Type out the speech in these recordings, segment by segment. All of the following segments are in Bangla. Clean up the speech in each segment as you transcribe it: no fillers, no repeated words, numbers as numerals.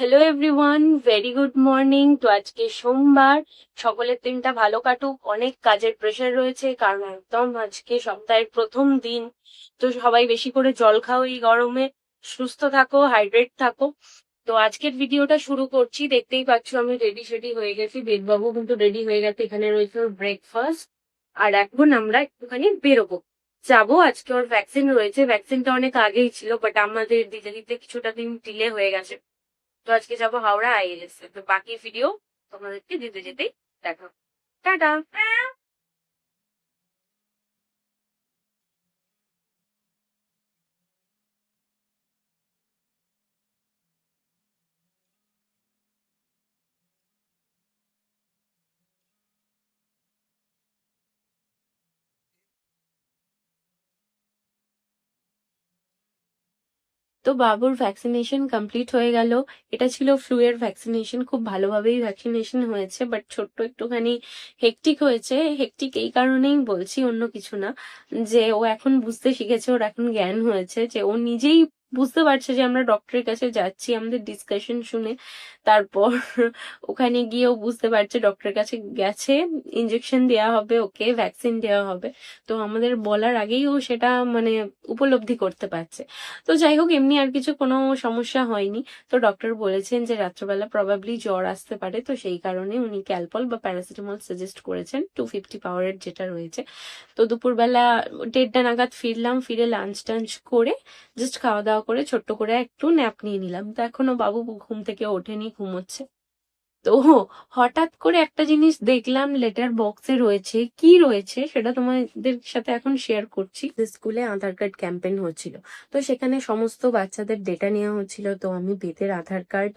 Hello everyone, very good morning. তো আজকে সোমবার, সকলের দিনটা ভালো কাটুক। অনেক কাজের প্রেশার রয়েছে কারণ একদম আজকে সপ্তাহের প্রথম দিন। তো সবাই বেশি করে জল খাও এই গরমে, সুস্থ থাকো, হাইড্রেট থাকো। তো আজকের ভিডিওটা শুরু করছি। দেখতেই পাচ্ছ আমি রেডি সেডি হয়ে গেছি, বেদবাবু কিন্তু রেডি হয়ে গেছে। এখানে রয়েছে ওর ব্রেকফাস্ট। আর এখন আমরা একটুখানি বেরোবো, যাবো। আজকে ওর ভ্যাকসিন রয়েছে, ভ্যাকসিনটা অনেক আগেই ছিল বাট আমাদের দিতে দিতে কিছুটা দিন ডিলে হয়ে গেছে। তো আজকে যাবো হাওড়া আইএলএস এ। তো বাকি ভিডিও তোমাদেরকে দিতে যেতেই দেখো। টাটা। তো বাবুর ভ্যাকসিনেশন কমপ্লিট হয়ে গেল। এটা ছিল ফ্লু এর ভ্যাকসিনেশন, খুব ভালোভাবেই ভ্যাকসিনেশন হয়েছে বাট ছোট্ট একটুখানি হেকটিক হয়েছে। হেকটিক এই কারণেই বলছি, অন্য কিছু না, যে ও এখন বুঝতে শিখেছে, ওর এখন জ্ঞান হয়েছে, যে ও নিজেই বুঝতে পারছে যে আমরা ডক্টরের কাছে যাচ্ছি। আমাদের ডিসকাশন শুনে তারপর ওখানে গিয়েও বুঝতে পারছে ডক্টরের কাছে গেছে, ইঞ্জেকশন দেওয়া হবে, ওকে ভ্যাকসিন দেওয়া হবে। তো আমাদের বলার আগেই ও সেটা মানে উপলব্ধি করতে পারছে। তো যাই হোক, এমনি আর কিছু কোনো সমস্যা হয়নি। তো ডক্টর বলেছেন যে রাত্রবেলা প্রবাবলি জ্বর আসতে পারে, তো সেই কারণে উনি ক্যালপল বা প্যারাসিটামল সাজেস্ট করেছেন 250 পাওয়ারের যেটা রয়েছে। তো দুপুরবেলা 1:30 নাগাদ ফিরলাম, ফিরে লাঞ্চ টাঞ্চ করে জাস্ট খাওয়া দাওয়া করে ছোট্ট করে একটু ন্যাপ নিয়ে নিলাম। তো এখনো বাবু ঘুম থেকে ওঠেনি, ঘুমোচ্ছে। তো হঠাৎ করে একটা জিনিস দেখলাম লেটার বক্সে রয়েছে, কি রয়েছে সেটা তোমাদের সাথে এখন শেয়ার করছি। স্কুলে আধার কার্ড ক্যাম্পেইন হচ্ছিল, তো সেখানে সমস্ত বাচ্চাদের ডেটা নেওয়া হচ্ছিল। তো আমি বেদের আধার কার্ড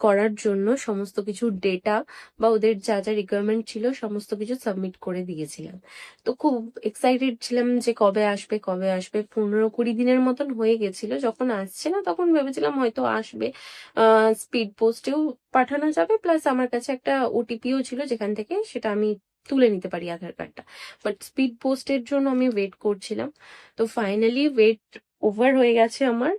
করার জন্য সমস্ত কিছু ডেটা বা ওদের যা যা রিকোয়ারমেন্ট ছিল সমস্ত কিছু সাবমিট করে দিয়েছিলাম। তো খুব এক্সাইটেড ছিলাম যে কবে আসবে কবে আসবে। 15-20 দিনের মতন হয়ে গেছিল। যখন আসছে না তখন ভেবেছিলাম হয়তো আসবে, স্পিড পোস্টেও পাঠানো যাবে, প্লাস আমার কাছে একটা ওটিপিও ছিল যেখান থেকে সেটা আমি তুলে নিতে পারি আধার কার্ডটা। বাট স্পিড পোস্টের জন্য আমি ওয়েট করছিলাম। তো ফাইনালি ওয়েট ওভার হয়ে গেছে আমার।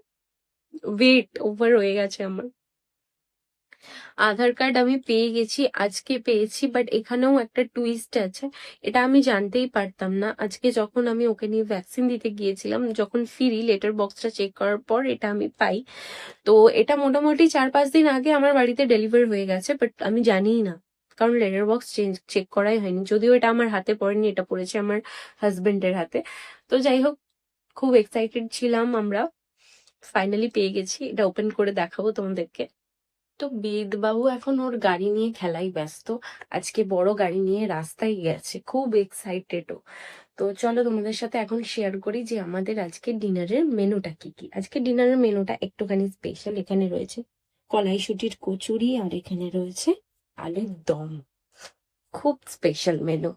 আধার কার্ড আমি পেয়ে গেছি, আজকে পেয়েছি। বাট এখানেও একটা টুইস্ট আছে, এটা আমি জানতেই পারতাম না। আজকে যখন আমি ওকে নিয়ে ভ্যাকসিন দিতে গিয়েছিলাম, যখন ফিরি লেটার বক্সটা চেক করার পর এটা আমি পাই। তো এটা মোটামুটি 4-5 দিন আগে আমার বাড়িতে ডেলিভার হয়ে গেছে, বাট আমি জানিই না, কারণ লেটার বক্স চেক করাই হয়নি। যদিও এটা আমার হাতে পড়েনি, এটা পড়েছে আমার হাজবেন্ডের হাতে। তো যাই হোক, খুব এক্সাইটেড ছিলাম আমরা। ফাইনালি পেয়ে গেছি, এটা ওপেন করে দেখাবো তোমাদেরকে। তো বেদবাবু এখন ওর গাড়ি নিয়ে খেলাই ব্যস্ত। আজকে বড় গাড়ি নিয়ে রাস্তায় গেছে, খুব এক্সাইটেড ও। তো চলো তোমাদের সাথে এখন শেয়ার করি যে আমাদের আজকে ডিনারের মেনুটা কি কি। আজকে ডিনারের মেনুটা একটুখানি স্পেশাল। এখানে রয়েছে কলাইশুটির কচুরি আর এখানে রয়েছে আলুর দম। খুব স্পেশাল মেনু।